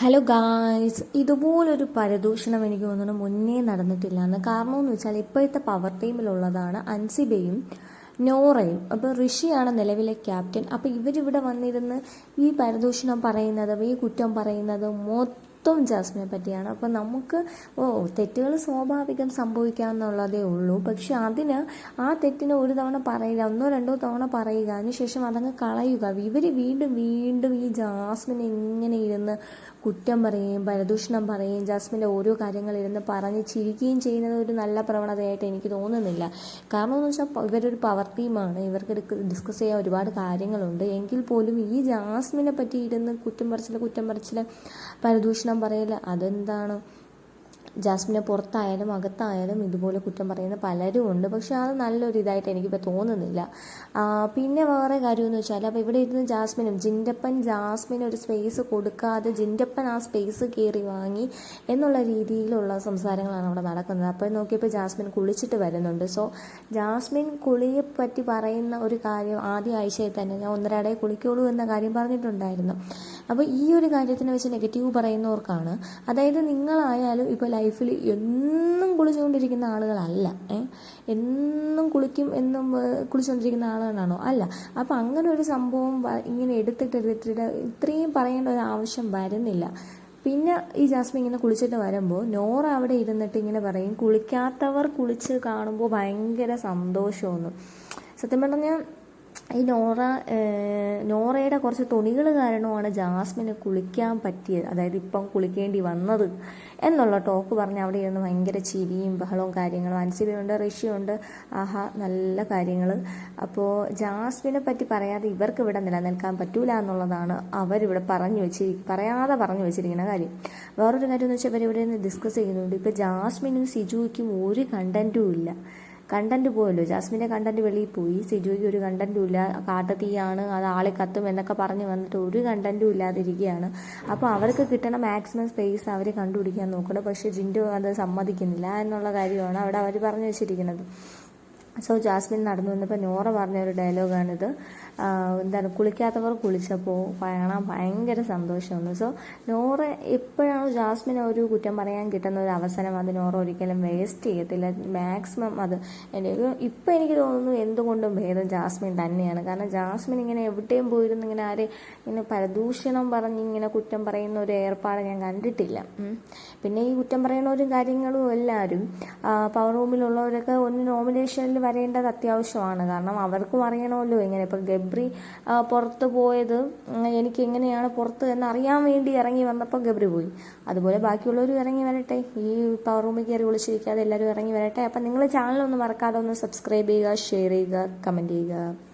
Hello guys, ഇതുപോലൊരു പരദൂഷണം എനിക്ക് തോന്നുന്നു മുന്നേ നടന്നിട്ടില്ല എന്ന്. കാരണം എന്ന് വെച്ചാൽ ഇപ്പോഴത്തെ പവർ ടീമിലുള്ളതാണ് അൻസിബയും നോറയും. അപ്പോൾ ഋഷിയാണ് നിലവിലെ ക്യാപ്റ്റൻ. അപ്പോൾ ഇവരിവിടെ വന്നിരുന്ന് ഈ പരദൂഷണം പറയുന്നതും ഈ കുറ്റം പറയുന്നതും മൊത്തം ജാസ്മിനെ പറ്റിയാണ്. അപ്പോൾ നമുക്ക് തെറ്റുകൾ സ്വാഭാവികം സംഭവിക്കാമെന്നുള്ളതേ ഉള്ളൂ. പക്ഷെ ആ തെറ്റിന് ഒരു തവണ പറയുക, ഒന്നോ രണ്ടോ തവണ പറയുക, അതിനുശേഷം അതങ്ങ് കളയുക. ഇവർ വീണ്ടും വീണ്ടും ഈ ജാസ്മിനെ ഇങ്ങനെ ഇരുന്ന് കുറ്റം പറയുകയും പരദൂഷണം പറയുകയും ജാസ്മിൻ്റെ ഓരോ കാര്യങ്ങളിരുന്ന് പറഞ്ഞ് ചിരിക്കുകയും ചെയ്യുന്നത് ഒരു നല്ല പ്രവണതയായിട്ട് എനിക്ക് തോന്നുന്നില്ല. കാരണം എന്ന് വെച്ചാൽ ഇവരൊരു പവർ ടീമാണ്, ഇവർക്ക് ഡിസ്കസ് ചെയ്യാൻ ഒരുപാട് കാര്യങ്ങളുണ്ട്. എങ്കിൽ പോലും ഈ ജാസ്മിനെ പറ്റി ഇരുന്ന് കുറ്റം പറച്ചിൽ പരദൂഷണം പറയൽ അതെന്താണ്? ജാസ്മിനെ പുറത്തായാലും അകത്തായാലും ഇതുപോലെ കുറ്റം പറയുന്ന പലരും ഉണ്ട്. പക്ഷെ അത് നല്ലൊരു ഇതായിട്ട് എനിക്കിപ്പോൾ തോന്നുന്നില്ല. പിന്നെ വേറെ കാര്യമെന്ന് വെച്ചാൽ, അപ്പോൾ ഇവിടെ ഇരുന്ന് ജിൻഡപ്പൻ ജാസ്മിന് ഒരു സ്പേസ് കൊടുക്കാതെ ജിൻഡപ്പൻ ആ സ്പേസ് കയറി വാങ്ങി എന്നുള്ള രീതിയിലുള്ള സംസാരങ്ങളാണ് അവിടെ നടക്കുന്നത്. അപ്പോൾ നോക്കിയപ്പോൾ ജാസ്മിൻ കുളിച്ചിട്ട് വരുന്നുണ്ട്. സോ ജാസ്മിൻ കുളിയെ പറ്റി പറയുന്ന ഒരു കാര്യം ആദ്യ ആഴ്ചയിൽ തന്നെ ഞാൻ ഒന്നരാടെ കുളിക്കുള്ളൂ എന്ന കാര്യം പറഞ്ഞിട്ടുണ്ടായിരുന്നു. അപ്പോൾ ഈ ഒരു കാര്യത്തിനെ വെച്ച് നെഗറ്റീവ് പറയുന്നവർക്കാണ്, അതായത് നിങ്ങളായാലും ഇപ്പോൾ ലൈഫിൽ എന്നും കുളിച്ചുകൊണ്ടിരിക്കുന്ന ആളുകളല്ല. എന്നും കുളിച്ചുകൊണ്ടിരിക്കുന്ന ആളുകളാണോ? അല്ല. അപ്പോൾ അങ്ങനെ ഒരു സംഭവം ഇങ്ങനെ എടുത്തിട്ട് ഇത്രയും പറയേണ്ട ഒരു ആവശ്യം വരുന്നില്ല. പിന്നെ ഈ ജാസ്മിൻ ഇങ്ങനെ കുളിച്ചിട്ട് വരുമ്പോൾ നോറ അവിടെ ഇരുന്നിട്ട് ഇങ്ങനെ പറയും, കുളിക്കാത്തവർ കുളിച്ച് കാണുമ്പോൾ ഭയങ്കര സന്തോഷമൊന്നും. സത്യം പറഞ്ഞാൽ ഈ നോറയുടെ കുറച്ച് തുണികൾ കാരണമാണ് ജാസ്മിന് കുളിക്കാൻ പറ്റിയത്, അതായത് ഇപ്പം കുളിക്കേണ്ടി വന്നത് എന്നുള്ള ടോക്ക് പറഞ്ഞ് അവിടെ ഇരുന്ന് ഭയങ്കര ചിരിയും ബഹളവും കാര്യങ്ങളും. അൻസിബയുണ്ട്, ഋഷിയുണ്ട്, ആഹാ നല്ല കാര്യങ്ങൾ. അപ്പോൾ ജാസ്മിനെ പറ്റി പറയാതെ ഇവർക്ക് ഇവിടെ നിലനിൽക്കാൻ പറ്റൂല എന്നുള്ളതാണ് അവരിവിടെ പറയാതെ പറഞ്ഞു വെച്ചിരിക്കുന്ന കാര്യം. വേറൊരു കാര്യം എന്ന് വെച്ചാൽ ഇവരിവിടെ നിന്ന് ഡിസ്കസ് ചെയ്യുന്നുണ്ട്. ഇപ്പോൾ ജാസ്മിനും സിജുയ്ക്കും ഒരു കണ്ടന്റും ഇല്ല. കണ്ടന്റ് പോയല്ലോ, ജാസ്മിൻ്റെ കണ്ടന്റ് വെളിയിൽ പോയി, സിജുയ്ക്ക് ഒരു കണ്ടന്റും ഇല്ല. കാട്ടുതീയാണ്, അത് ആളെ കത്തും എന്നൊക്കെ പറഞ്ഞ് വന്നിട്ട് ഒരു കണ്ടന്റും ഇല്ലാതിരിക്കുകയാണ്. അപ്പോൾ അവർക്ക് കിട്ടണ മാക്സിമം സ്പേസ് അവർ കണ്ടുപിടിക്കാൻ നോക്കണം. പക്ഷേ ജിൻഡു അത് സമ്മതിക്കുന്നില്ല എന്നുള്ള കാര്യമാണ് അവിടെ അവർ പറഞ്ഞു വെച്ചിരിക്കുന്നത്. സോ ജാസ്മിൻ നടന്നു വന്നപ്പോൾ നോറ പറഞ്ഞ ഒരു ഡയലോഗാണിത്, എന്താണ്, കുളിക്കാത്തവർ കുളിച്ചപ്പോൾ കാണാൻ ഭയങ്കര സന്തോഷമാണ്. സോ നോറ എപ്പോഴാണ് ജാസ്മിനെ ഒരു കുറ്റം പറയാൻ കിട്ടുന്ന ഒരു അവസരം അത് നോറ ഒരിക്കലും വേസ്റ്റ് ചെയ്യത്തില്ല. മാക്സിമം അത് ഇപ്പം എനിക്ക് തോന്നുന്നു എന്തുകൊണ്ടും ഭേദം ജാസ്മിൻ തന്നെയാണ്. കാരണം ജാസ്മിൻ ഇങ്ങനെ എവിടെയും പോയിരുന്നു ഇങ്ങനെ പരദൂഷണം പറഞ്ഞ് ഇങ്ങനെ കുറ്റം പറയുന്ന ഒരു ഏർപ്പാട് ഞാൻ കണ്ടിട്ടില്ല. പിന്നെ ഈ കുറ്റം പറയുന്നവരും കാര്യങ്ങളും എല്ലാവരും പവർ റൂമിലുള്ളവരൊക്കെ ഒന്ന് നോമിനേഷനിൽ വരേണ്ടത് അത്യാവശ്യമാണ്. കാരണം അവർക്കും അറിയണമല്ലോ എങ്ങനെ. ഇപ്പം ഗബ്രി പുറത്ത് പോയത് എനിക്ക് എങ്ങനെയാണ് പുറത്ത് എന്നറിയാൻ വേണ്ടി ഇറങ്ങി വന്നപ്പോൾ ഗബ്രി പോയി. അതുപോലെ ബാക്കിയുള്ളവരും ഇറങ്ങി വരട്ടെ, ഈ പവർ റൂമിൽ കയറി വിളിച്ചിരിക്കാതെ എല്ലാവരും ഇറങ്ങി വരട്ടെ. അപ്പം നിങ്ങൾ ചാനലൊന്നും മറക്കാതെ ഒന്ന് സബ്സ്ക്രൈബ് ചെയ്യുക, ഷെയർ ചെയ്യുക, കമൻറ്റ് ചെയ്യുക.